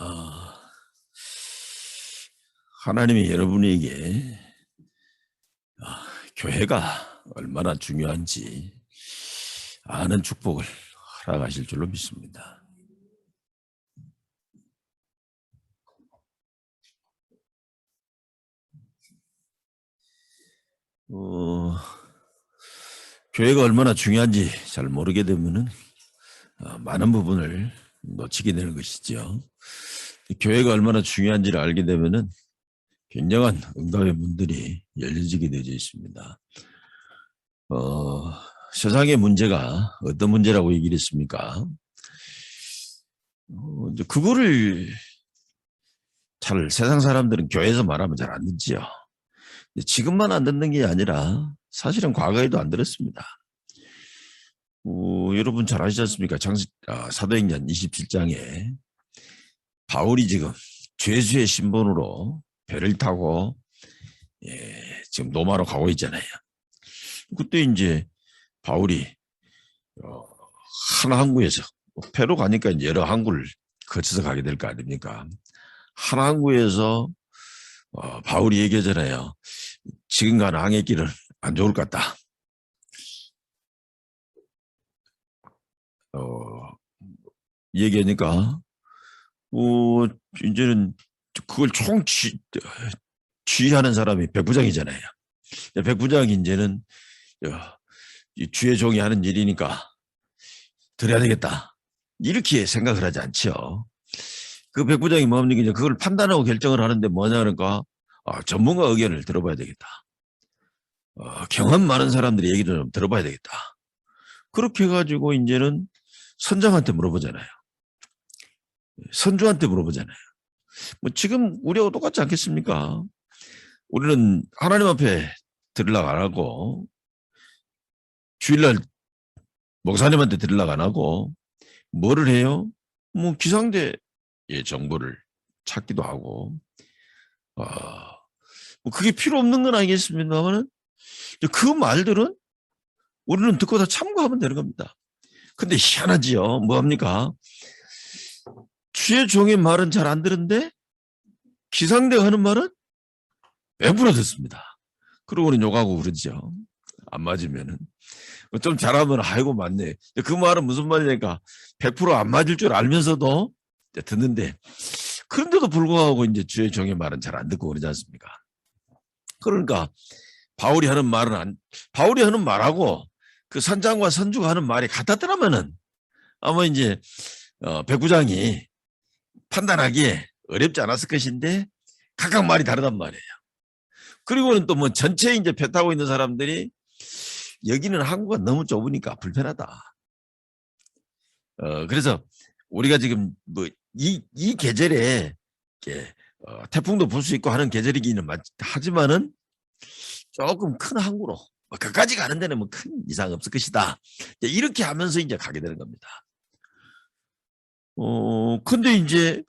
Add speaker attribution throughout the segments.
Speaker 1: 아, 하나님이 여러분에게 교회가 얼마나 중요한지 아는 축복을 허락하실 줄로 믿습니다. 교회가 얼마나 중요한지 잘 모르게 되면은 많은 부분을 놓치게 되는 것이죠. 교회가 얼마나 중요한지를 알게 되면은 굉장한 응답의 문들이 열려지게 되어 있습니다. 세상의 문제가 어떤 문제라고 얘기를 했습니까? 이제 그거를 잘 세상 사람들은 교회에서 말하면 잘 안 듣지요. 지금만 안 듣는 게 아니라 사실은 과거에도 안 들었습니다. 여러분 잘 아시지 않습니까? 사도행전 27장에 바울이 지금 죄수의 신분으로 배를 타고 지금 로마로 가고 있잖아요. 그때 이제 바울이 한 항구에서 배로 가니까 이제 여러 항구를 거쳐서 가게 될 거 아닙니까? 한 항구에서 바울이 얘기하잖아요. 지금 가는 항해길은 안 좋을 것 같다. 얘기하니까 이제는 그걸 지휘하는 사람이 백부장이잖아요. 백부장이 이제는 주의 종이 하는 일이니까 들어야 되겠다. 이렇게 생각을 하지 않죠. 그 백부장이 뭡니까? 이제 그걸 판단하고 결정을 하는데 뭐냐 그러니까 전문가 의견을 들어봐야 되겠다. 경험 많은 사람들의 얘기를 좀 들어봐야 되겠다. 그렇게 해가지고 이제는 선장한테 물어보잖아요. 선주한테 물어보잖아요. 뭐 지금 우리하고 똑같지 않겠습니까? 우리는 하나님 앞에 들으려고 안 하고 주일날 목사님한테 들으려고 안 하고 뭐를 해요? 뭐 기상대의 정보를 찾기도 하고 뭐 그게 필요 없는 건 아니겠습니다만 그 말들은 우리는 듣고 다 참고하면 되는 겁니다. 근데 희한하지요. 뭐합니까? 주의 종의 말은 잘 안 들은데 기상대가 하는 말은 외부로 듣습니다. 그러고는 욕하고 그러죠. 안 맞으면은. 좀 잘하면 아이고 맞네. 그 말은 무슨 말이니까 100%안 맞을 줄 알면서도 듣는데 그런데도 불구하고 이제 주의 종의 말은 잘 안 듣고 그러지 않습니까? 그러니까 바울이 하는 말하고 그 선장과 선주가 하는 말이 같았더라면은 아마 이제 백부장이 판단하기에 어렵지 않았을 것인데 각각 말이 다르단 말이에요. 그리고는 또 뭐 전체 이제 배 타고 있는 사람들이 여기는 항구가 너무 좁으니까 불편하다. 그래서 우리가 지금 뭐 이 계절에 태풍도 불 수 있고 하는 계절이기는 하지만은 조금 큰 항구로 그까지 가는 데는 뭐 큰 이상 없을 것이다. 이렇게 하면서 이제 가게 되는 겁니다. 근데 이제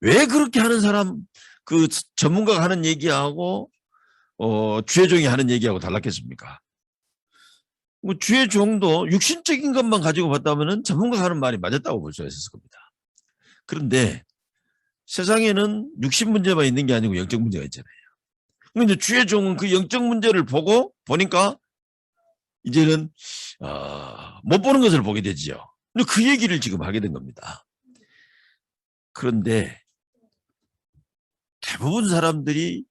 Speaker 1: 왜 그렇게 하는 사람 그 전문가가 하는 얘기하고 주의 종이 하는 얘기하고 달랐겠습니까? 뭐 주의 종도 육신적인 것만 가지고 봤다면은 전문가가 하는 말이 맞았다고 볼 수 있었을 겁니다. 그런데 세상에는 육신 문제만 있는 게 아니고 영적 문제가 있잖아요. 근데 주의 종은 그 영적 문제를 보니까 이제는 못 보는 것을 보게 되지요. 근데 그 얘기를 지금 하게 된 겁니다. 그런데 대부분 사람들이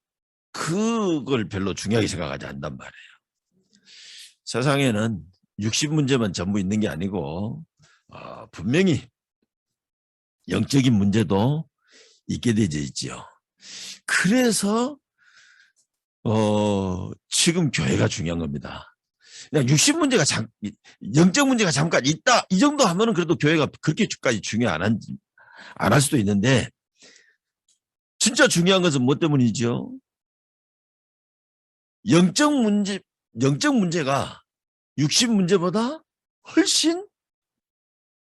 Speaker 1: 그걸 별로 중요하게 생각하지 않단 말이에요. 세상에는 육신 문제만 전부 있는 게 아니고 분명히 영적인 문제도 있게 되어 있지요. 그래서 지금 교회가 중요한 겁니다. 그냥 육신 문제가 영적 문제가 잠깐 있다 이 정도 하면은 그래도 교회가 그렇게까지 중요 안 할 수도 있는데 진짜 중요한 것은 뭐 때문이죠? 영적 문제가 육신 문제보다 훨씬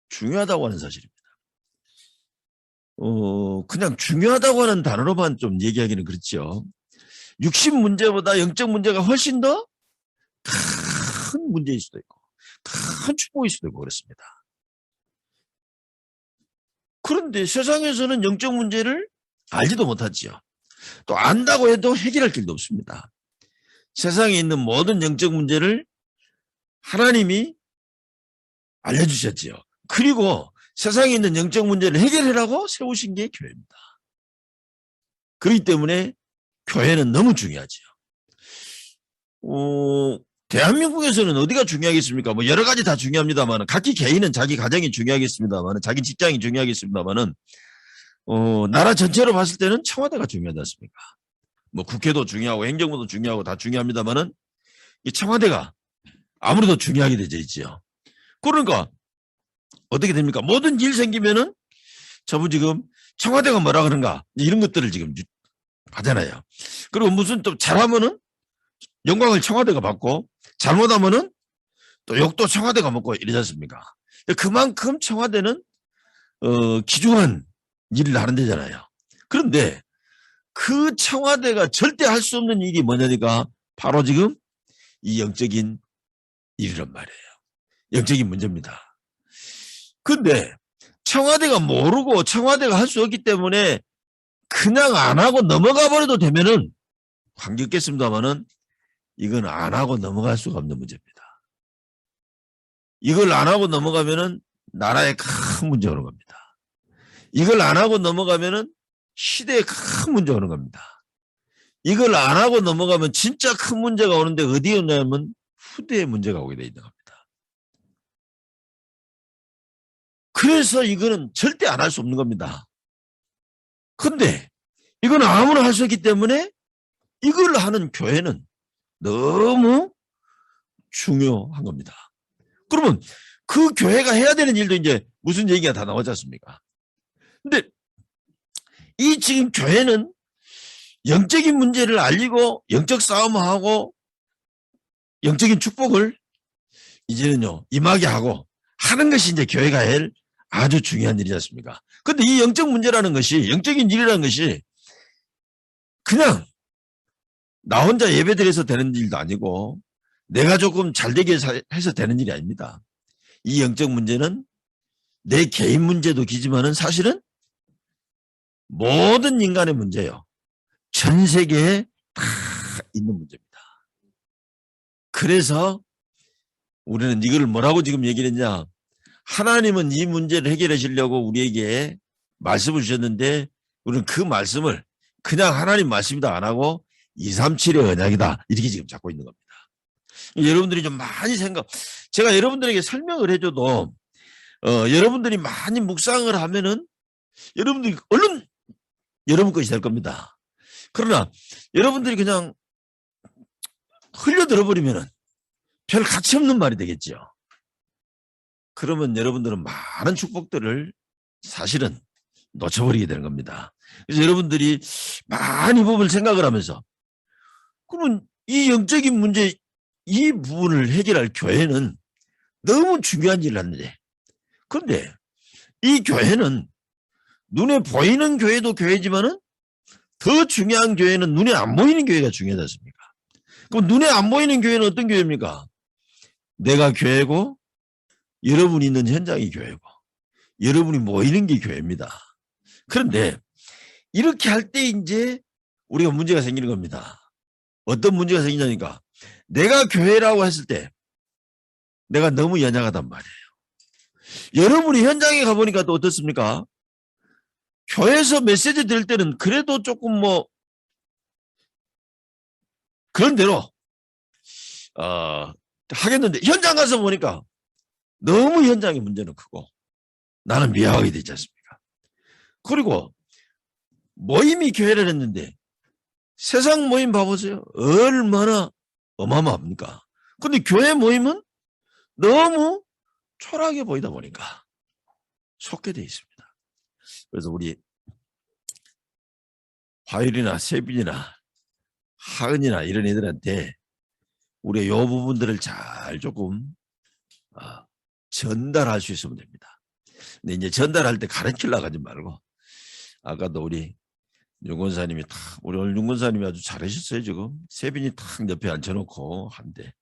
Speaker 1: 중요하다고 하는 사실입니다. 그냥 중요하다고 하는 단어로만 좀 얘기하기는 그렇죠. 육신 문제보다 영적 문제가 훨씬 더 큰 문제일 수도 있고 큰 축복일 수도 있고 그렇습니다. 그런데 세상에서는 영적 문제를 알지도 못하지요. 또 안다고 해도 해결할 길도 없습니다. 세상에 있는 모든 영적 문제를 하나님이 알려주셨지요. 그리고 세상에 있는 영적 문제를 해결하라고 세우신 게 교회입니다. 그렇기 때문에 교회는 너무 중요하지요. 대한민국에서는 어디가 중요하겠습니까? 뭐 여러 가지 다 중요합니다만, 각기 개인은 자기 가정이 중요하겠습니다만, 자기 직장이 중요하겠습니다만은, 나라 전체로 봤을 때는 청와대가 중요하지 않습니까? 뭐 국회도 중요하고 행정부도 중요하고 다 중요합니다만은, 이 청와대가 아무래도 중요하게 되어 있지요. 그러니까 어떻게 됩니까? 모든 일 생기면은 저분 지금 청와대가 뭐라 그런가 이런 것들을 지금 하잖아요. 그리고 무슨 또 잘하면은 영광을 청와대가 받고 잘못하면은 또 욕도 청와대가 먹고 이러지 않습니까? 그만큼 청와대는 귀중한 일을 하는 데잖아요. 그런데 그 청와대가 절대 할 수 없는 일이 뭐냐니까 바로 지금 이 영적인 일이란 말이에요. 영적인 문제입니다. 근데 청와대가 모르고 청와대가 할 수 없기 때문에 그냥 안 하고 넘어가 버려도 되면은 관계겠습니다만은 이건 안 하고 넘어갈 수가 없는 문제입니다. 이걸 안 하고 넘어가면은 나라에 큰 문제 오는 겁니다. 이걸 안 하고 넘어가면은 시대에 큰 문제 오는 겁니다. 이걸 안 하고 넘어가면 진짜 큰 문제가 오는데 어디에 오냐면 후대에 문제가 오게 돼 있는 겁니다. 그래서 이거는 절대 안 할 수 없는 겁니다. 근데 이건 아무나 할 수 있기 때문에 이걸 하는 교회는 너무 중요한 겁니다. 그러면 그 교회가 해야 되는 일도 이제 무슨 얘기가 다 나오지 않습니까? 근데 이 지금 교회는 영적인 문제를 알리고 영적 싸움하고 영적인 축복을 이제는요 임하게 하고 하는 것이 이제 교회가 할 아주 중요한 일이지 않습니까? 근데 이 영적 문제라는 것이 영적인 일이라는 것이 그냥 나 혼자 예배드려서 되는 일도 아니고 내가 조금 잘되게 해서 되는 일이 아닙니다. 이 영적 문제는 내 개인 문제도 기지만은 사실은 모든 인간의 문제예요. 전 세계에 다 있는 문제입니다. 그래서 우리는 이걸 뭐라고 지금 얘기를 했냐. 하나님은 이 문제를 해결해 주려고 우리에게 말씀을 주셨는데 우리는 그 말씀을 그냥 하나님 말씀이다 안 하고 237의 언약이다 이렇게 지금 잡고 있는 겁니다. 여러분들이 좀 많이 제가 여러분들에게 설명을 해줘도 여러분들이 많이 묵상을 하면은 여러분들이 얼른 여러분 것이 될 겁니다. 그러나 여러분들이 그냥 흘려 들어버리면은 별 가치 없는 말이 되겠죠. 그러면 여러분들은 많은 축복들을 사실은 놓쳐버리게 되는 겁니다. 그래서 여러분들이 많이 법을 생각을 하면서 그러면 이 영적인 문제 이 부분을 해결할 교회는 너무 중요한 일을 하는데 그런데 이 교회는 눈에 보이는 교회도 교회지만은 더 중요한 교회는 눈에 안 보이는 교회가 중요하지 않습니까? 그럼 눈에 안 보이는 교회는 어떤 교회입니까? 내가 교회고 여러분이 있는 현장이 교회고 여러분이 모이는 게 교회입니다. 그런데 이렇게 할 때 이제 우리가 문제가 생기는 겁니다. 어떤 문제가 생기냐니까 내가 교회라고 했을 때 내가 너무 연약하단 말이에요. 여러분이 현장에 가보니까 또 어떻습니까? 교회에서 메시지 들을 때는 그래도 조금 뭐 그런 대로 하겠는데 현장 가서 보니까 너무 현장의 문제는 크고 나는 미워하게 되지 않습니까? 그리고 모임이 교회를 했는데 세상 모임 봐보세요. 얼마나 어마어마합니까? 근데 교회 모임은 너무 초라하게 보이다 보니까 속게 돼 있습니다. 그래서 우리 화율이나 세빈이나 하은이나 이런 애들한테 우리가 이 부분들을 잘 조금 전달할 수 있으면 됩니다. 근데 이제 전달할 때 가르치려고 하지 말고 아까도 우리 윤권사님이 우리 오늘 윤권사님이 아주 잘하셨어요. 지금 세빈이 탁 옆에 앉혀놓고 한대.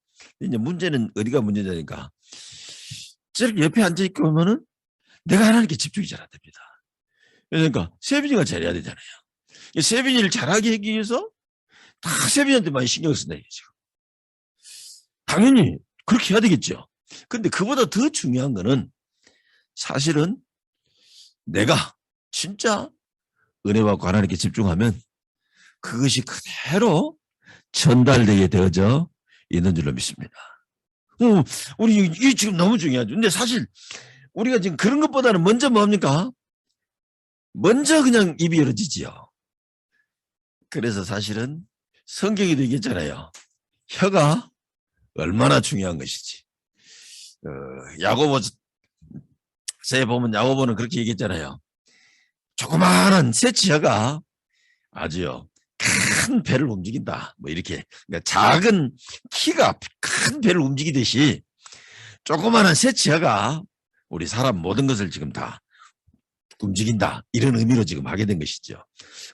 Speaker 1: 이제 문제는 어디가 문제냐니까 저렇게 옆에 앉아있고 하면은 내가 하나님께 집중이 잘 안 됩니다. 그러니까 세빈이가 잘해야 되잖아요. 세빈이를 잘하게 하기 위해서 다 세빈이한테 많이 신경을 쓴다 이거죠. 당연히 그렇게 해야 되겠죠. 근데 그보다 더 중요한 거는 사실은 내가 진짜 은혜와 하나님께 집중하면 그것이 그대로 전달되게 되어져 있는 줄로 믿습니다. 우리 이게 지금 너무 중요하죠. 근데 사실 우리가 지금 그런 것보다는 먼저 뭡니까? 먼저 그냥 입이 열어지지요. 그래서 사실은 성경에도 얘기했잖아요. 혀가 얼마나 중요한 것이지. 야고보서에 보면 야고보는 그렇게 얘기했잖아요. 조그마한 새치혀가 아주요 큰 배를 움직인다. 뭐 이렇게 그러니까 작은 키가 큰 배를 움직이듯이 조그마한 새치혀가 우리 사람 모든 것을 지금 다 움직인다. 이런 의미로 지금 하게 된 것이죠.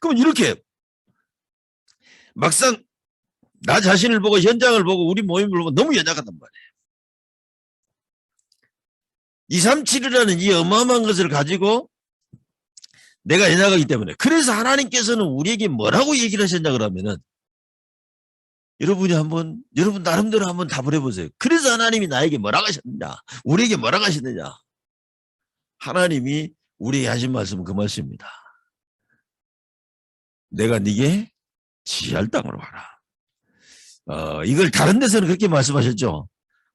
Speaker 1: 그러면 이렇게 막상 나 자신을 보고 현장을 보고 우리 모임을 보고 너무 연약하단 말이에요. 237이라는 이 어마어마한 것을 가지고 내가 연약하기 때문에 그래서 하나님께서는 우리에게 뭐라고 얘기를 하셨냐 그러면은 여러분 나름대로 한번 답을 해보세요. 그래서 하나님이 나에게 뭐라고 하셨느냐 우리에게 뭐라고 하셨느냐 하나님이 우리에게 하신 말씀은 그 말씀입니다. 내가 네게 지할 땅으로 가라. 이걸 다른 데서는 그렇게 말씀하셨죠.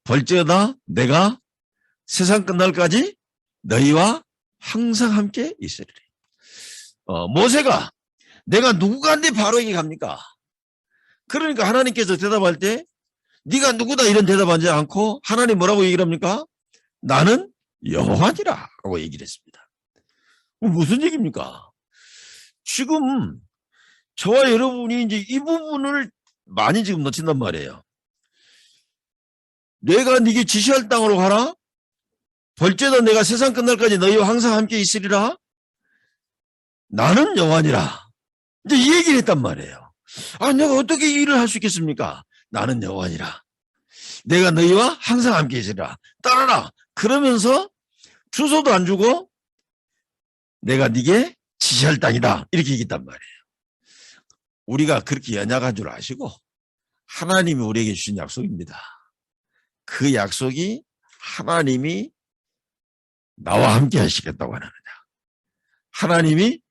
Speaker 1: 벌저다 내가 세상 끝날까지 너희와 항상 함께 있으리라. 모세가 내가 누구한테 바로에게 갑니까? 그러니까 하나님께서 대답할 때 네가 누구다 이런 대답하지 않고 하나님 뭐라고 얘기를 합니까? 나는 여호와니라 라고 얘기를 했습니다. 무슨 얘기입니까? 지금 저와 여러분이 이제 이 부분을 많이 지금 놓친단 말이에요. 내가 네게 지시할 땅으로 가라. 벌죄다 내가 세상 끝날까지 너희와 항상 함께 있으리라. 나는 여호와니라. 이제 이 얘기를 했단 말이에요. 내가 어떻게 이 일을 할 수 있겠습니까? 나는 여호와니라. 내가 너희와 항상 함께 있으리라. 따라라. 그러면서 주소도 안 주고 내가 네게 지시할 땅이다. 이렇게 얘기했단 말이에요. 우리가 그렇게 연약한 줄 아시고 하나님이 우리에게 주신 약속입니다. 그 약속이 하나님이 나와 함께 하시겠다고 하느냐. 하나님이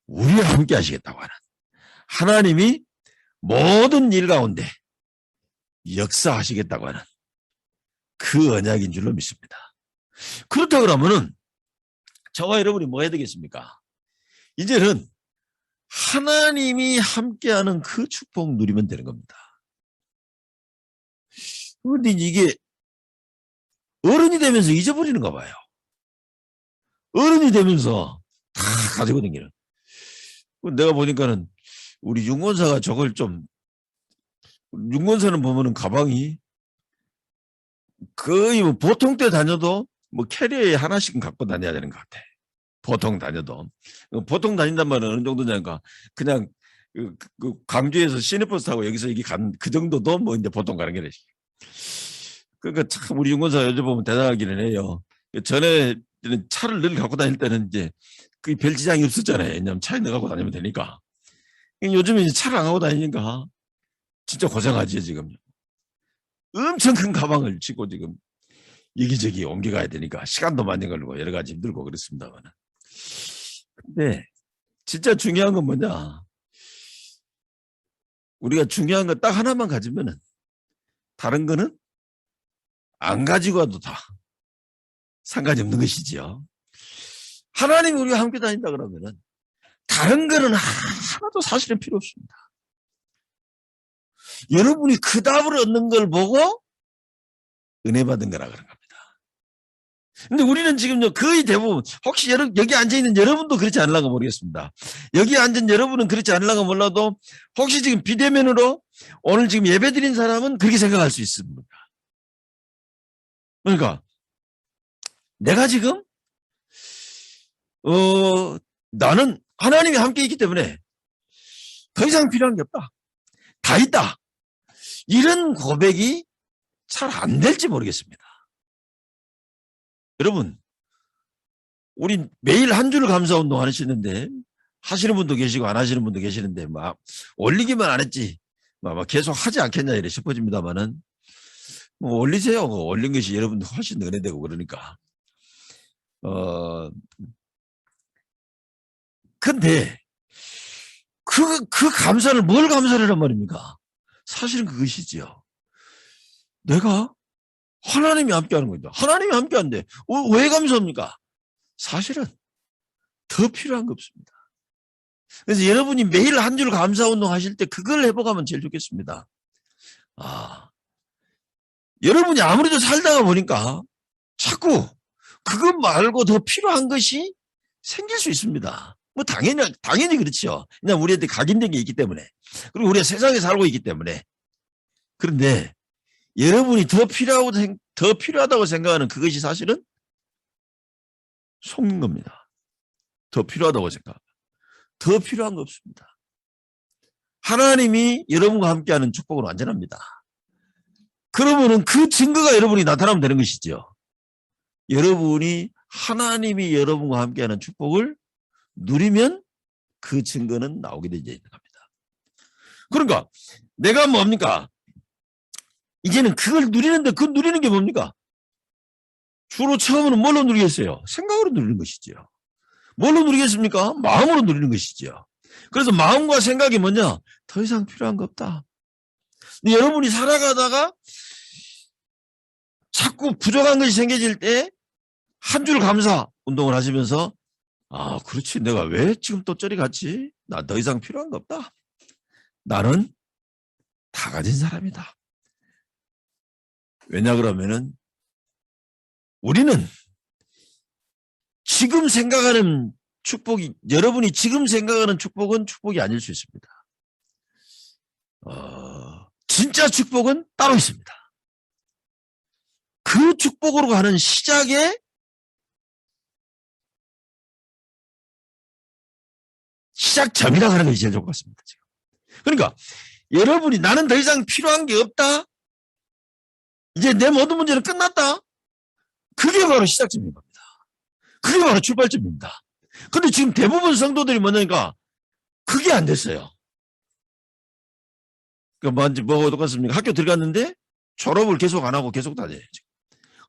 Speaker 1: 우리와 함께 하시겠다고 하는 하나님이 모든 일 가운데 역사하시겠다고 하는 그 언약인 줄로 믿습니다. 그렇다 그러면은 저와 여러분이 뭐 해야 되겠습니까? 이제는 하나님이 함께하는 그 축복 누리면 되는 겁니다. 그런데 이게 어른이 되면서 잊어버리는가 봐요. 어른이 되면서 다 가지고 다니는. 내가 보니까는 우리 윤권사가 저걸 윤권사는 보면은 가방이 거의 뭐 보통 때 다녀도 뭐 캐리어에 하나씩은 갖고 다녀야 되는 것 같아. 보통 다녀도. 보통 다닌단 말은 어느 정도냐니까 그냥 그 광주에서 시내버스 타고 여기서 이게 간 그 정도도 뭐 이제 보통 가는 게. 그러니까 참 우리 윤권사 요즘 보면 대단하기는 해요. 전에 차를 늘 갖고 다닐 때는 이제 그 별 지장이 없었잖아요. 왜냐면 차에 넣어 갖고 다니면 되니까. 요즘에 이제 차를 안 갖고 다니니까 진짜 고생하지 지금. 엄청 큰 가방을 쥐고 지금 여기저기 옮겨가야 되니까 시간도 많이 걸리고 여러 가지 힘들고 그렇습니다만. 근데 진짜 중요한 건 뭐냐? 우리가 중요한 거 딱 하나만 가지면은 다른 거는 안 가지고 와도 다 상관이 없는 것이지요. 하나님이 우리와 함께 다닌다 그러면은 다른 거는 하나도 사실은 필요 없습니다. 여러분이 그 답을 얻는 걸 보고 은혜 받은 거라 그런 겁니다. 근데 우리는 지금요 거의 대부분 혹시 여기 앉아있는 여러분도 그렇지 않을까 모르겠습니다. 여기 앉은 여러분은 그렇지 않을까 몰라도 혹시 지금 비대면으로 오늘 지금 예배 드린 사람은 그렇게 생각할 수 있습니다. 그러니까 내가 지금 나는 하나님이 함께 있기 때문에 더 이상 필요한 게 없다. 다 있다. 이런 고백이 잘 안 될지 모르겠습니다. 여러분, 우리 매일 한 줄 감사 운동 하시는데 하시는 분도 계시고 안 하시는 분도 계시는데 막 올리기만 안 했지 막 계속 하지 않겠냐 이래 싶어집니다만은 뭐 올리세요. 올린 것이 여러분들 훨씬 은혜되고 그러니까. 근데 그 감사를 뭘 감사를 하란 말입니까? 사실은 그것이지요. 내가 하나님이 함께하는 겁니다. 하나님이 함께하는데 왜 감사합니까? 사실은 더 필요한 거 없습니다. 그래서 여러분이 매일 한 줄 감사 운동 하실 때 그걸 해보가면 제일 좋겠습니다. 여러분이 아무래도 살다가 보니까 자꾸 그것 말고 더 필요한 것이 생길 수 있습니다. 뭐 당연히 그렇죠. 그냥 우리한테 각인된 게 있기 때문에. 그리고 우리가 세상에 살고 있기 때문에. 그런데 여러분이 더 필요하다고 생각하는 그것이 사실은 속는 겁니다. 더 필요하다고 생각합니다. 더 필요한 거 없습니다. 하나님이 여러분과 함께하는 축복은 완전합니다. 그러면은 그 증거가 여러분이 나타나면 되는 것이죠. 여러분이 하나님이 여러분과 함께하는 축복을 누리면 그 증거는 나오게 되어 있는 겁니다. 그러니까 내가 뭡니까? 이제는 그걸 누리는데 그 누리는 게 뭡니까? 주로 처음으로 뭘로 누리겠어요? 생각으로 누리는 것이죠. 뭘로 누리겠습니까? 마음으로 누리는 것이죠. 그래서 마음과 생각이 뭐냐? 더 이상 필요한 거 없다. 근데 여러분이 살아가다가 자꾸 부족한 것이 생겨질 때 한 줄 감사 운동을 하시면서 그렇지 내가 왜 지금 또 저리 갔지? 나 더 이상 필요한 거 없다. 나는 다 가진 사람이다. 왜냐 그러면은 우리는 지금 생각하는 축복이 여러분이 지금 생각하는 축복은 축복이 아닐 수 있습니다. 진짜 축복은 따로 있습니다. 그 축복으로 가는 시작의 시작점이라고 하는 것이 제일 좋을 것 같습니다. 지금. 그러니까 여러분이 나는 더 이상 필요한 게 없다. 이제 내 모든 문제는 끝났다. 그게 바로 시작점인 겁니다. 그게 바로 출발점입니다. 근데 지금 대부분 성도들이 뭐냐니까 그게 안 됐어요. 그러니까 뭐가 똑같습니까? 학교 들어갔는데 졸업을 계속 안 하고 계속 다녀요.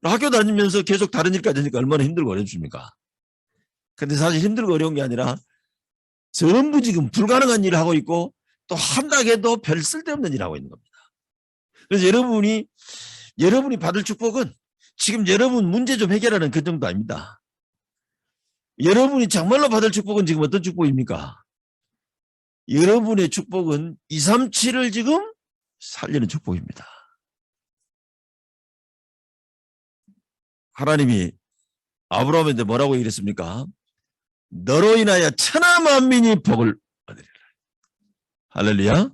Speaker 1: 학교 다니면서 계속 다른 일까지 하니까 얼마나 힘들고 어렵습니까? 근데 사실 힘들고 어려운 게 아니라 전부 지금 불가능한 일을 하고 있고 또 한다고 해도 별 쓸데없는 일을 하고 있는 겁니다. 그래서 여러분이 받을 축복은 지금 여러분 문제 좀 해결하는 그 정도 아닙니다. 여러분이 정말로 받을 축복은 지금 어떤 축복입니까? 여러분의 축복은 237을 지금 살리는 축복입니다. 하나님이 아브라함한테 뭐라고 얘기했습니까? 너로 인하여 천하 만민이 복을 얻으리라. 할렐루야.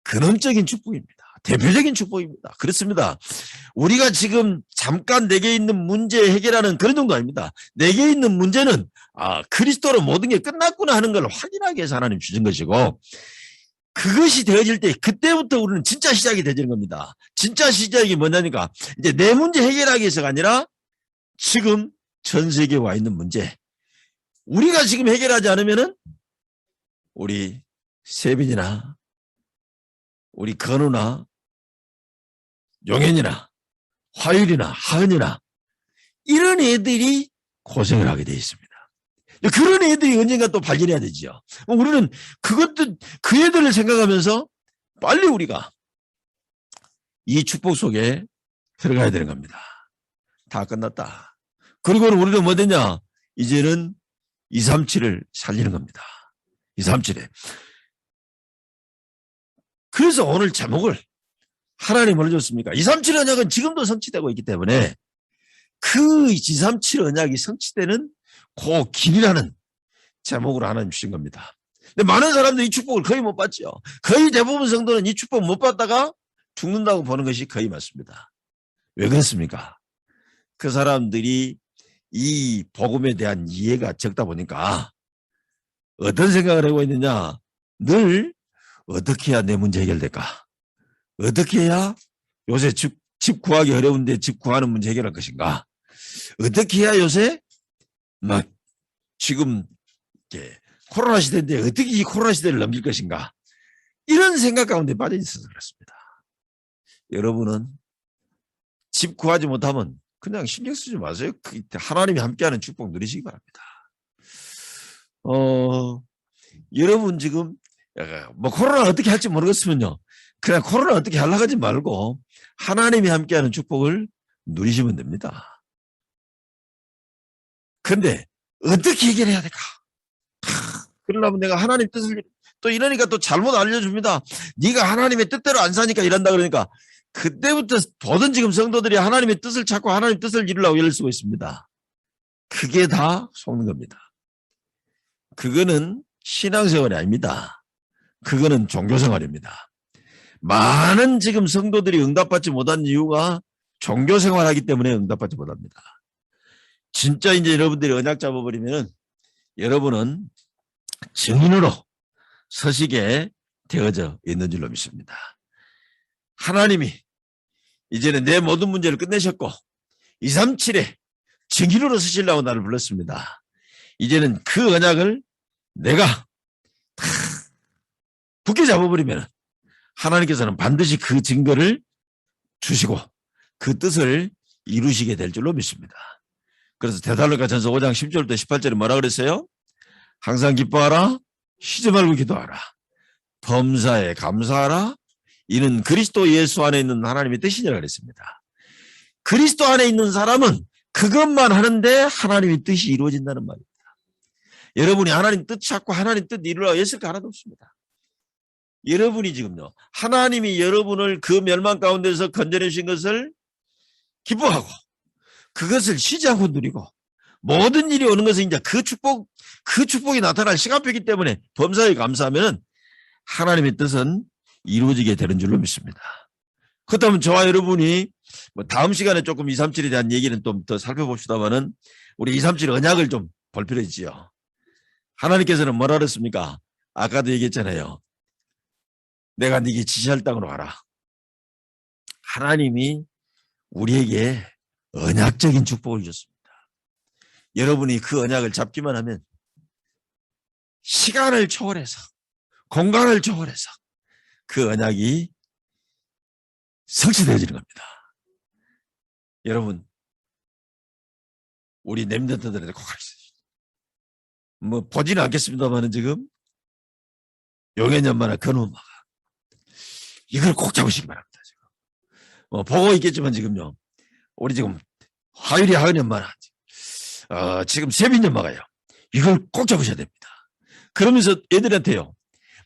Speaker 1: 근원적인 축복입니다. 대표적인 축복입니다. 그렇습니다. 우리가 지금 잠깐 내게 있는 문제 해결하는 그런 정도 아닙니다. 내게 있는 문제는 그리스도로 모든 게 끝났구나 하는 걸 확인하기 위해서 하나님 주신 것이고 그것이 되어질 때 그때부터 우리는 진짜 시작이 되는 겁니다. 진짜 시작이 뭐냐니까 이제 내 문제 해결하기 위해서가 아니라 지금 전 세계에 와 있는 문제 우리가 지금 해결하지 않으면은 우리 세빈이나 우리 건우나 용현이나 화율이나 하은이나 이런 애들이 고생을 하게 되어 있습니다. 그런 애들이 언젠가 또 발견해야 되죠. 우리는 그 애들을 생각하면서 빨리 우리가 이 축복 속에 들어가야 되는 겁니다. 다 끝났다. 그리고는 우리는 뭐 되냐? 이제는 237을 살리는 겁니다. 237에. 그래서 오늘 제목을 하나님 올려줬습니까? 237 언약은 지금도 성취되고 있기 때문에 그 237 언약이 성취되는 그 길이라는 제목으로 하나님 주신 겁니다. 근데 많은 사람들이 이 축복을 거의 못 받죠. 거의 대부분 성도는 이 축복 못 받다가 죽는다고 보는 것이 거의 맞습니다. 왜 그렇습니까? 그 사람들이 이 복음에 대한 이해가 적다 보니까 어떤 생각을 하고 있느냐? 늘 어떻게 해야 내 문제 해결될까? 어떻게 해야 요새 집 구하기 어려운데 집 구하는 문제 해결할 것인가? 어떻게 해야 요새 막 지금 이렇게 코로나 시대인데 어떻게 이 코로나 시대를 넘길 것인가 이런 생각 가운데 빠져 있어서 그렇습니다. 여러분은 집 구하지 못하면 그냥 신경 쓰지 마세요. 하나님이 함께하는 축복 누리시기 바랍니다. 여러분 지금 뭐 코로나 어떻게 할지 모르겠으면요. 그냥 코로나 어떻게 하려고 하지 말고 하나님이 함께하는 축복을 누리시면 됩니다. 근데 어떻게 해결해야 될까? 그러려면 내가 하나님 뜻을 또 이러니까 또 잘못 알려줍니다. 네가 하나님의 뜻대로 안 사니까 이런다 그러니까 그때부터 모든 지금 성도들이 하나님의 뜻을 찾고 하나님의 뜻을 이루려고 애를 쓰고 있습니다. 그게 다 속는 겁니다. 그거는 신앙생활이 아닙니다. 그거는 종교생활입니다. 많은 지금 성도들이 응답받지 못한 이유가 종교생활하기 때문에 응답받지 못합니다. 진짜 이제 여러분들이 언약 잡아버리면 여러분은 증인으로 서시게 되어져 있는 줄로 믿습니다. 하나님이 이제는 내 모든 문제를 끝내셨고 237에 증인으로 서시려고 나를 불렀습니다. 이제는 그 언약을 내가 굳게 잡아버리면 하나님께서는 반드시 그 증거를 주시고 그 뜻을 이루시게 될 줄로 믿습니다. 그래서 데살로니가전서 5장 10절부터 18절에 뭐라 그랬어요? 항상 기뻐하라, 쉬지 말고 기도하라, 범사에 감사하라, 이는 그리스도 예수 안에 있는 하나님의 뜻이니라 그랬습니다. 그리스도 안에 있는 사람은 그것만 하는데 하나님의 뜻이 이루어진다는 말입니다. 여러분이 하나님 뜻 찾고 하나님 뜻 이루려고 애쓸 거 하나도 없습니다. 여러분이 지금요, 하나님이 여러분을 그 멸망 가운데서 건져내 주신 것을 기뻐하고 그것을 쉬지 않고 누리고 모든 일이 오는 것은 이제 그 축복이 나타날 시간표이기 때문에 범사에 감사하면 하나님의 뜻은 이루어지게 되는 줄로 믿습니다. 그렇다면 저와 여러분이 뭐 다음 시간에 조금 237에 대한 얘기는 좀 더 살펴봅시다만은 우리 237 언약을 좀 볼 필요 있지요. 하나님께서는 뭐라 그랬습니까? 아까도 얘기했잖아요. 내가 네게 지시할 땅으로 가라. 하나님이 우리에게 언약적인 축복을 줬습니다. 여러분이 그 언약을 잡기만 하면 시간을 초월해서 공간을 초월해서 그 언약이 성취되어지는 겁니다. 여러분, 우리 렘넌트들한테 꼭 가르쳐주세요. 뭐 보지는 않겠습니다만은 지금 용해년마나 근원마가 이걸 꼭 잡으시기 바랍니다. 지금 보고 있겠지만 지금요, 우리 지금 하은연마나 지금 세빈연마가요, 이걸 꼭 잡으셔야 됩니다. 그러면서 애들한테요,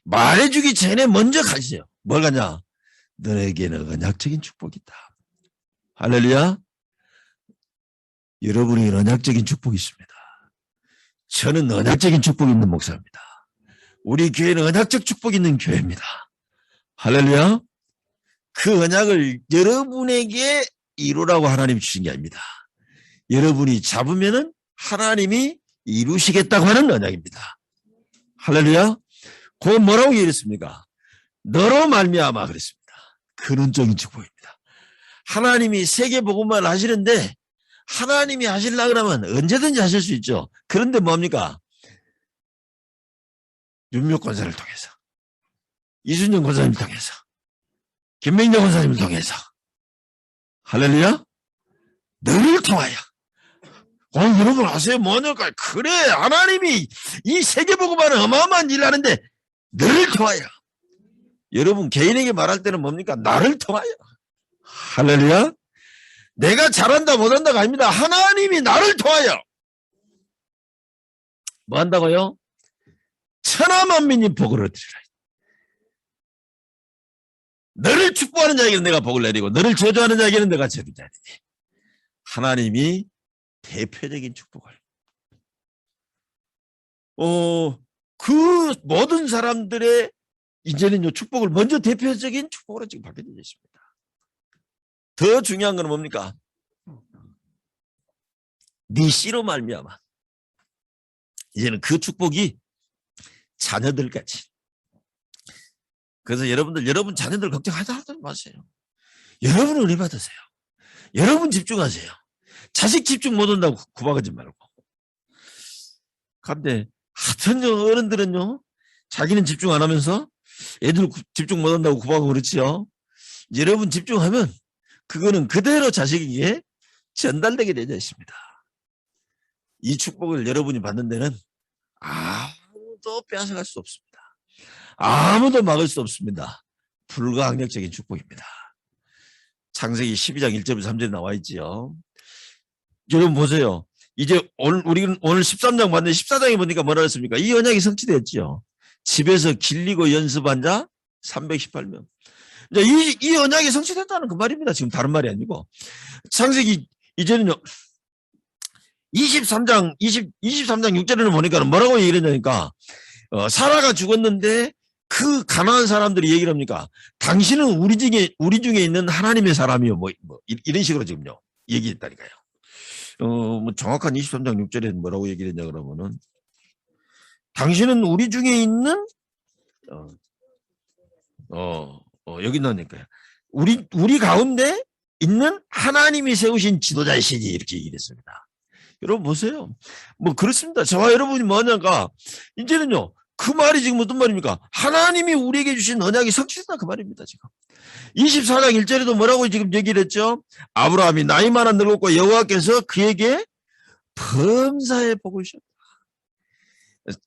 Speaker 1: 말해주기 전에 먼저 가시죠. 뭘 가냐? 너에게는 언약적인 축복이 있다. 할렐루야. 여러분이 언약적인 축복이 있습니다. 저는 언약적인 축복이 있는 목사입니다. 우리 교회는 언약적 축복이 있는 교회입니다. 할렐루야. 그 언약을 여러분에게 이루라고 하나님이 주신 게 아닙니다. 여러분이 잡으면은 하나님이 이루시겠다고 하는 언약입니다. 할렐루야. 그 뭐라고 얘기했습니까? 너로 말미암아 그랬습니다. 근원적인 축복입니다. 하나님이 세계복음만 하시는데 하나님이 하시려고 그러면 언제든지 하실 수 있죠. 그런데 뭡니까? 윤미옥 권사를 통해서, 이순영 권사님을 통해서, 김명정 권사님을 통해서, 할렐루야, 너를 통하여. 여러분 아세요? 뭐냐까? 그래, 하나님이 이 세계복음하는 어마어마한 일을 하는데 너를 통하여. 여러분 개인에게 말할 때는 뭡니까? 나를 통하여. 할렐루야. 내가 잘한다 못한다가 아닙니다. 하나님이 나를 통하여 뭐 한다고요? 천하만민이 복을 얻으리라. 너를 축복하는 자에게는 내가 복을 내리고 너를 저주하는 자에게는 내가 저주하리니. 하나님이 대표적인 축복을 그 모든 사람들의 이제는 요 축복을 먼저 대표적인 축복으로 지금 받게 되어 있습니다. 더 중요한 건 뭡니까? 네 씨로 말미암아 이제는 그 축복이 자녀들까지. 그래서 여러분 자녀들 걱정하지 마세요. 여러분 은혜 받으세요. 여러분 집중하세요. 자식 집중 못 한다고 구박하지 말고 근데 하여튼 어른들은요, 자기는 집중 안 하면서 애들 집중 못 한다고 구박하고 그렇지요. 여러분 집중하면 그거는 그대로 자식에게 전달되게 되어 있습니다. 이 축복을 여러분이 받는 데는 아무도 빼앗아갈 수 없습니다. 아무도 막을 수 없습니다. 불가항력적인 축복입니다. 창세기 12장 1절부터 3절에 나와 있지요. 여러분 보세요. 이제 우리는 오늘 13장 봤는데 14장에 보니까 뭐라 했습니까? 이 언약이 성취됐지요. 집에서 길리고 연습한 자 318명. 이 언약이 성취됐다는 그 말입니다. 지금 다른 말이 아니고. 창세기 이제는요. 23장 6절에는 보니까 뭐라고 얘기를 했냐니까 사라가 죽었는데 그 가난한 사람들이 얘기를 합니까? 당신은 우리 중에 있는 하나님의 사람이요. 뭐 이런 식으로 지금요. 얘기했다니까요. 뭐 정확한 23장 6절에 뭐라고 얘기를 했냐 그러면은 당신은 우리 중에 있는 여기 나오니까요. 우리 가운데 있는 하나님이 세우신 지도자이시니 이렇게 얘기를 했습니다. 여러분 보세요. 뭐 그렇습니다. 저와 여러분이 뭐냐가 이제는요. 그 말이 지금 어떤 말입니까? 하나님이 우리에게 주신 언약이 성취됐다 그 말입니다. 지금 24장 1절에도 뭐라고 지금 얘기를 했죠? 아브라함이 나이 많아 늙었고 여호와께서 그에게 범사의 복을 주셨다.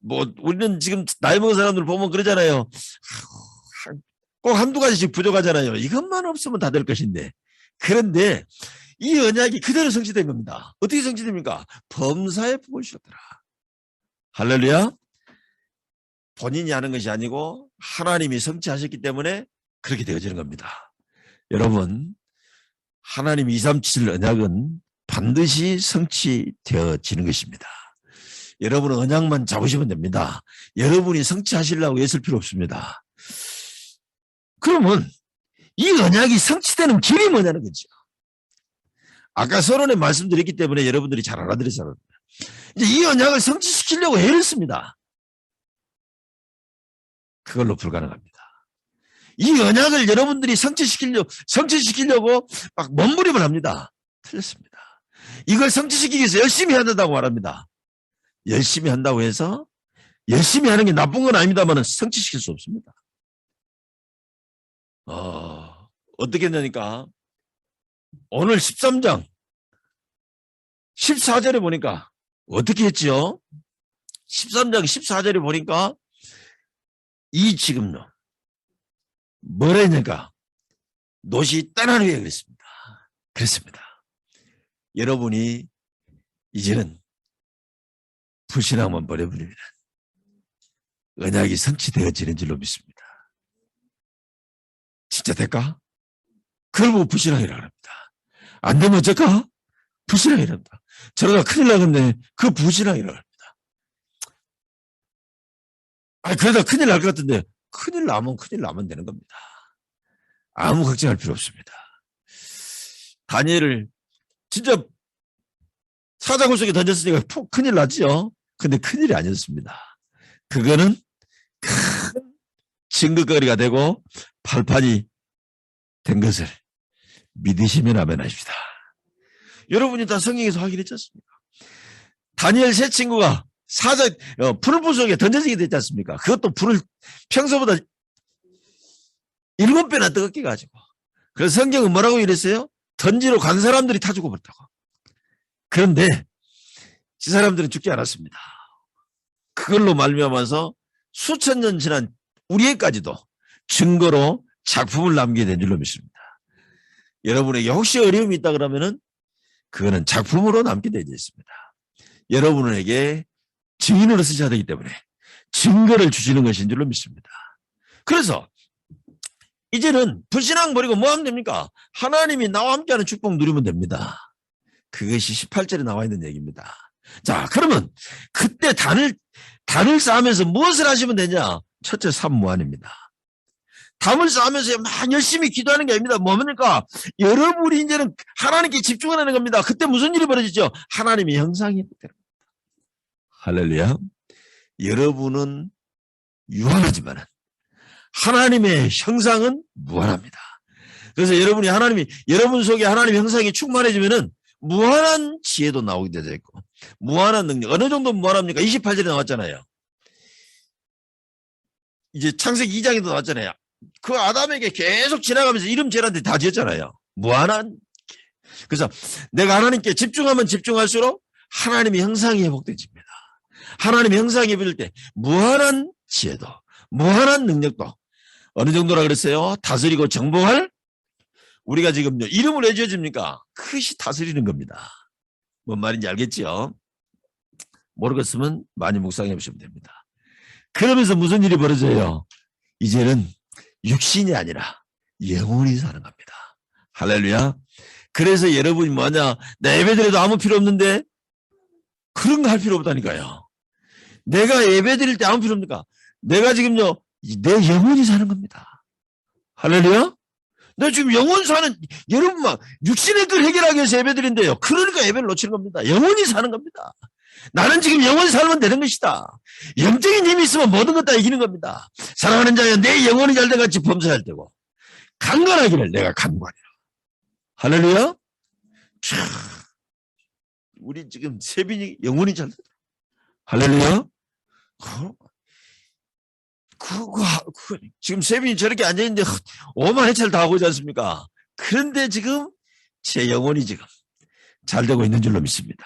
Speaker 1: 뭐 우리는 지금 나이 먹은 사람들 보면 그러잖아요. 꼭 한두 가지씩 부족하잖아요. 이것만 없으면 다 될 것인데. 그런데 이 언약이 그대로 성취된 겁니다. 어떻게 성취됩니까? 범사의 복을 주셨더라. 할렐루야. 본인이 하는 것이 아니고 하나님이 성취하셨기 때문에 그렇게 되어지는 겁니다. 여러분, 하나님 237 언약은 반드시 성취되어지는 것입니다. 여러분은 언약만 잡으시면 됩니다. 여러분이 성취하시려고 애쓸 필요 없습니다. 그러면 이 언약이 성취되는 길이 뭐냐는 거죠. 아까 서론에 말씀드렸기 때문에 여러분들이 잘 알아들으셨습니다. 이제 이 언약을 성취시키려고 애를 씁니다. 그걸로 불가능합니다. 이 언약을 여러분들이 성취시키려고 막 몸부림을 합니다. 틀렸습니다. 이걸 성취시키기 위해서 열심히 한다고 말합니다. 열심히 한다고 해서 열심히 하는 게 나쁜 건 아닙니다만 성취시킬 수 없습니다. 어떻게 했냐니까 오늘 13장 14절에 보니까 어떻게 했지요? 13장 14절에 보니까 이 지금요. 뭐라 했냐니까 노시 떠나는 후에 그랬습니다. 여러분이 이제는 불신앙만 버려버리면 언약이 성취되어지는 줄로 믿습니다. 진짜 될까? 그걸 보고 불신앙이라고 합니다. 안 되면 어쩔까? 불신앙이랍니다. 저러다 큰일 나겠네. 그 불신앙이라고 합니다. 그러다 큰일 날 것 같은데 큰일 나면 되는 겁니다. 아무 걱정할 필요 없습니다. 다니엘을 진짜 사자굴 속에 던졌으니까 큰일 났죠. 근데 큰일이 아니었습니다. 그거는 큰 증거거리가 되고 발판이 된 것을 믿으시면 아멘 하십시다. 여러분이 다 성경에서 확인했지 않습니까? 다니엘 세 친구가 풀불 속에 던져지게 됐지 않습니까? 그것도 불을 평소보다 7배나 뜨겁게 가지고. 그래서 성경은 뭐라고 이랬어요? 던지러 간 사람들이 타 죽어버렸다고. 그런데 이 사람들은 죽지 않았습니다. 그걸로 말미암아서 수천 년 지난 우리에까지도 증거로 작품을 남기게 된 줄로 믿습니다. 여러분에게 혹시 어려움이 있다 그러면은 그거는 작품으로 남게 되어 있습니다. 여러분에게 증인으로 쓰셔야 되기 때문에 증거를 주시는 것인 줄로 믿습니다. 그래서 이제는 불신앙 버리고 뭐 하면 됩니까? 하나님이 나와 함께하는 축복 누리면 됩니다. 그것이 18절에 나와 있는 얘기입니다. 자, 그러면 그때 단을 쌓으면서 무엇을 하시면 되냐? 첫째, 삼무한입니다. 담을 쌓으면서 막 열심히 기도하는 게 아닙니다. 뭡니까? 여러분이 이제는 하나님께 집중하는 겁니다. 그때 무슨 일이 벌어지죠? 하나님의 형상이 되는 겁니다. 할렐루야. 여러분은 유한하지만 하나님의 형상은 무한합니다. 그래서 여러분 속에 하나님의 형상이 충만해지면은 무한한 지혜도 나오게 되어 있고 무한한 능력. 어느 정도 무한합니까? 28절에 나왔잖아요. 이제 창세기 2장에도 나왔잖아요. 그 아담에게 계속 지나가면서 이름 제라한테 다 지었잖아요. 무한한. 그래서 내가 하나님께 집중하면 집중할수록 하나님의 형상이 회복되집니다. 하나님의 형상이 회복될 때 무한한 지혜도 무한한 능력도 어느 정도라 그랬어요? 다스리고 정복할. 우리가 지금요 이름을 왜 지어집니까? 그것이 다스리는 겁니다. 뭔 말인지 알겠죠? 모르겠으면 많이 묵상해 보시면 됩니다. 그러면서 무슨 일이 벌어져요? 이제는 육신이 아니라 영혼이 사는 겁니다. 할렐루야. 그래서 여러분이 뭐냐, 나 예배드려도 아무 필요 없는데 그런 거 할 필요 없다니까요. 내가 예배드릴 때 아무 필요 없니까? 내가 지금요 내 영혼이 사는 겁니다. 할렐루야. 나 지금 영혼 사는, 여러분 막 육신의 걸 해결하기 위해서 예배드린대요. 그러니까 예배를 놓치는 겁니다. 영혼이 사는 겁니다. 나는 지금 영혼이 살면 되는 것이다. 영적인 힘이 있으면 모든 것 다 이기는 겁니다. 사랑하는 자여, 내 영혼이 잘 돼같이 범사할 때고 강건하기를 내가 강건하리라. 할렐루야. 우리 지금 세빈이 영혼이 잘 되다. 할렐루야. 지금 세빈이 저렇게 앉아있는데 오만 해찰 다 하고 있지 않습니까? 그런데 지금 제 영혼이 지금 잘 되고 있는 줄로 믿습니다.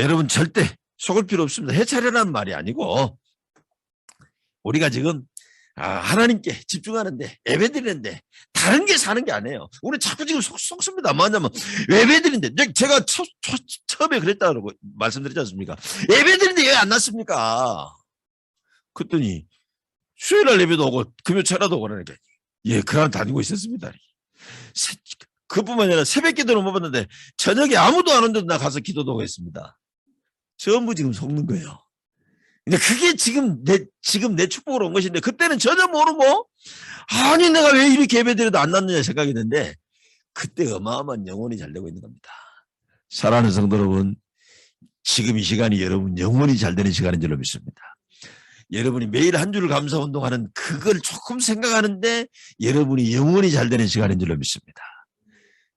Speaker 1: 여러분 절대 속을 필요 없습니다. 해찰이라는 말이 아니고 우리가 지금 하나님께 집중하는데 예배드리는데 다른 게 사는 게 아니에요. 우리 자꾸 지금 속습니다. 뭐냐면 예배드리는데 제가 처음에 그랬다고 말씀드렸지 않습니까? 예배드리는데 왜 안 났습니까? 그랬더니 수요일날 예배도 오고 금요철라도 오고 그러니까 예, 그날 다니고 있었습니다. 그뿐만 아니라 새벽 기도는 못 받는데 저녁에 아무도 안 오는데도 나 가서 기도도 하고 있습니다. 전부 지금 속는 거예요. 근데 그게 지금 내 축복으로 온 것인데 그때는 전혀 모르고 아니 내가 왜 이렇게 예배드려도 안 났느냐 생각이 드는데 그때 어마어마한 영혼이 잘 되고 있는 겁니다. 사랑하는 성도 여러분, 지금 이 시간이 여러분 영혼이 잘 되는 시간인 줄로 믿습니다. 여러분이 매일 한 주를 감사 운동하는 그걸 조금 생각하는데 여러분이 영혼이 잘 되는 시간인 줄로 믿습니다.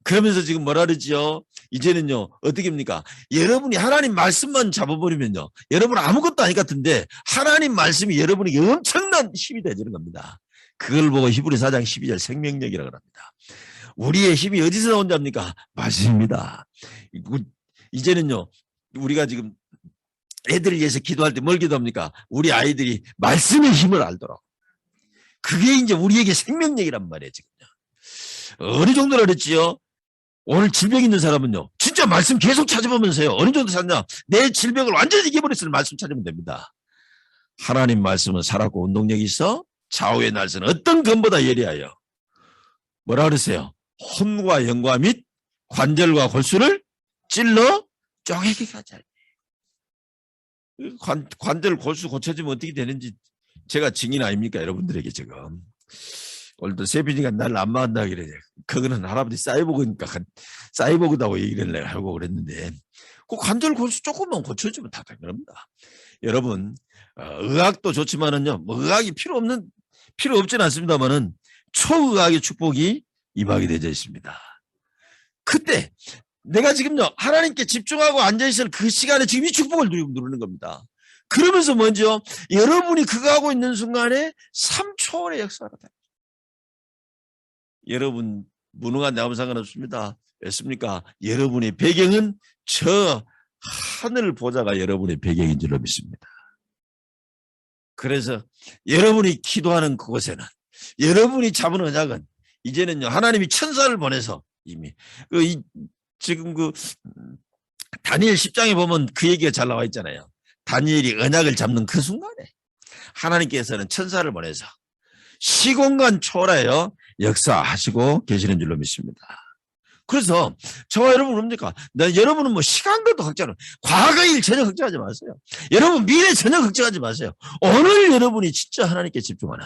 Speaker 1: 그러면서 지금 뭐라 그러지요? 이제는요 어떻게 합니까? 여러분이 하나님 말씀만 잡아버리면요 여러분 아무것도 아닐 것 같은데 하나님 말씀이 여러분에게 엄청난 힘이 되지는 겁니다. 그걸 보고 히브리 4장 12절 생명력이라고 합니다. 우리의 힘이 어디서 나온지 압니까? 말씀입니다. 이제는요 우리가 지금 애들을 위해서 기도할 때 뭘 기도합니까? 우리 아이들이 말씀의 힘을 알도록. 그게 이제 우리에게 생명력이란 말이에요, 지금요. 어느 정도로 그랬지요? 오늘 질병 있는 사람은요, 진짜 말씀 계속 찾아보면서요. 어느 정도 찾냐? 내 질병을 완전히 이겨버렸을 말씀 찾으면 됩니다. 하나님 말씀은 살았고 운동력이 있어 좌우의 날선 어떤 검보다 예리하여. 뭐라 그랬어요? 혼과 영과 및 관절과 골수를 찔러 쪼개게 하자. 관절 골수 고쳐지면 어떻게 되는지 제가 증인 아닙니까? 여러분들에게 지금. 오늘도 세빈이가 날 안 만나 그래. 그거는 할아버지 사이보그다고 얘기를 내가 하고 그랬는데 그 관절 골수 조금만 고쳐주면 다 된 겁니다. 여러분 의학도 좋지만은요 뭐 의학이 필요 없지는 않습니다만은 초의학의 축복이 임하게 되어 있습니다. 그때 내가 지금요 하나님께 집중하고 앉아있을 그 시간에 지금 이 축복을 누르는 겁니다. 그러면서 먼저 여러분이 그거 하고 있는 순간에 3초의 역사가 돼요. 여러분 무능한 나무 상관없습니다. 왜습니까? 여러분의 배경은 저 하늘 보좌가 여러분의 배경인 줄로 믿습니다. 그래서 여러분이 기도하는 그곳에는 여러분이 잡은 언약은 이제는요 하나님이 천사를 보내서 이미 지금 다니엘 10장에 보면 그 얘기가 잘 나와 있잖아요. 다니엘이 언약을 잡는 그 순간에 하나님께서는 천사를 보내서 시공간 초월하여 역사하시고 계시는 줄로 믿습니다. 그래서 저와 여러분 뭡니까? 여러분은 뭐 시간과도 걱정을 과거의 일 전혀 걱정하지 마세요. 여러분 미래 전혀 걱정하지 마세요. 오늘 여러분이 진짜 하나님께 집중하는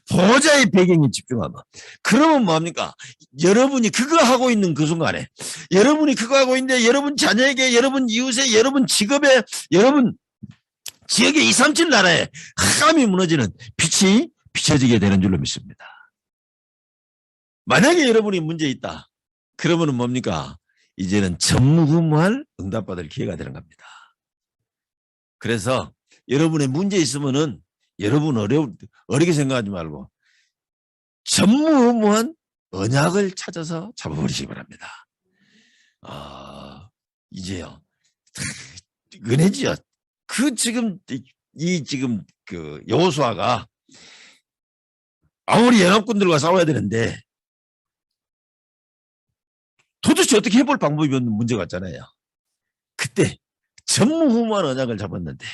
Speaker 1: 보좌의 배경에 집중하면 그러면 뭐합니까? 여러분이 그거 하고 있는 그 순간에 여러분이 그거 하고 있는데 여러분 자녀에게 여러분 이웃에 여러분 직업에 여러분 지역의 237 나라에 흑암이 무너지는 빛이 비춰지게 되는 줄로 믿습니다. 만약에 여러분이 문제 있다 그러면은 뭡니까? 이제는 전무후무한 응답받을 기회가 되는 겁니다. 그래서 여러분의 문제 있으면은 여러분 어렵게 생각하지 말고 전무후무한 언약을 찾아서 잡아버리시기 바랍니다. 이제요. 은혜지요. 지금 그 여호수아가 아무리 연합군들과 싸워야 되는데 도대체 어떻게 해볼 방법이 없는 문제 같잖아요. 그때 전무후무한 언약을 잡았는데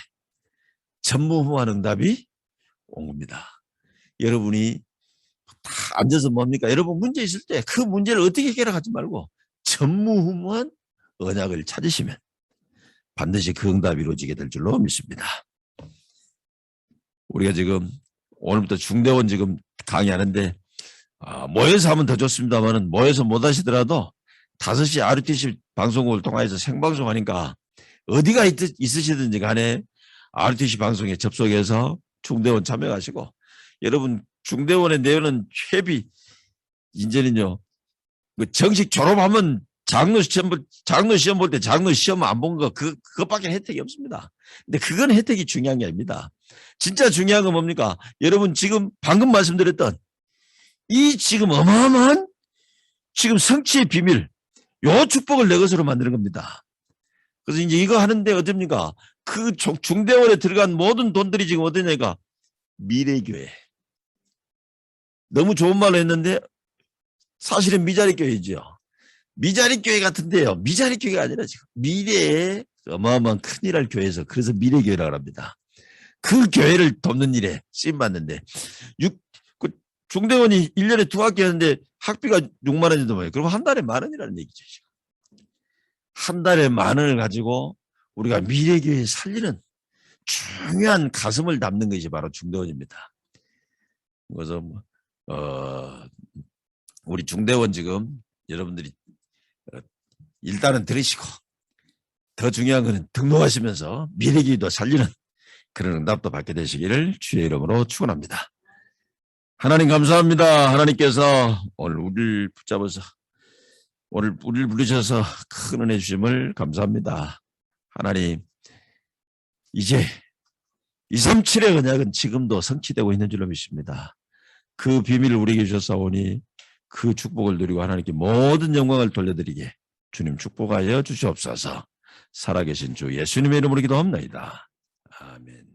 Speaker 1: 전무후무한 응답이 온 겁니다. 여러분이 다 앉아서 뭡니까? 여러분 문제 있을 때 그 문제를 어떻게 해결하지 말고 전무후무한 언약을 찾으시면 반드시 그 응답이 이루어지게 될 줄로 믿습니다. 우리가 지금 오늘부터 중대원 지금 강의하는데 모여서 하면 더 좋습니다만 모여서 못 하시더라도 5시 RUTC 방송국을 통해서 생방송하니까 어디가 있으시든지 간에 RUTC 방송에 접속해서 중대원 참여하시고 여러분 중대원의 내용은 회비 이제는요 정식 졸업하면 장로 시험 볼 때 장로 시험 안 본 거 그것밖에 혜택이 없습니다. 근데 그건 혜택이 중요한 게 아닙니다. 진짜 중요한 건 뭡니까? 여러분 지금 방금 말씀드렸던 이 지금 어마어마한 지금 성취의 비밀 요 축복을 내 것으로 만드는 겁니다. 그래서 이제 이거 하는데 어떻습니까? 그 중대원에 들어간 모든 돈들이 지금 어디냐니까 미래교회. 너무 좋은 말로 했는데 사실은 미자리 교회죠. 미자리 교회 같은데요. 미자리 교회가 아니라 지금 미래에 어마어마한 큰일 할 교회에서 그래서 미래교회라고 합니다. 그 교회를 돕는 일에 쓰임받는데 중대원이 1년에 2학기 하는데 학비가 6만 원 정도 돼요. 그럼 한 달에 10,000원이라는 얘기죠. 지금. 한 달에 10,000원을 가지고 우리가 미래교회 살리는 중요한 가슴을 담는 것이 바로 중대원입니다. 그래서 우리 중대원 지금 여러분들이 일단은 들으시고 더 중요한 것은 등록하시면서 미래교회도 살리는 그런 응답도 받게 되시기를 주의 이름으로 축원합니다. 하나님 감사합니다. 하나님께서 오늘 우리를 붙잡아서 오늘 우리를 부르셔서 큰 은혜 주심을 감사합니다. 하나님 이제 237의 언약은 지금도 성취되고 있는 줄로 믿습니다. 그 비밀을 우리에게 주셨사오니 그 축복을 누리고 하나님께 모든 영광을 돌려드리게 주님 축복하여 주시옵소서. 살아계신 주 예수님의 이름으로 기도합니다. 아멘.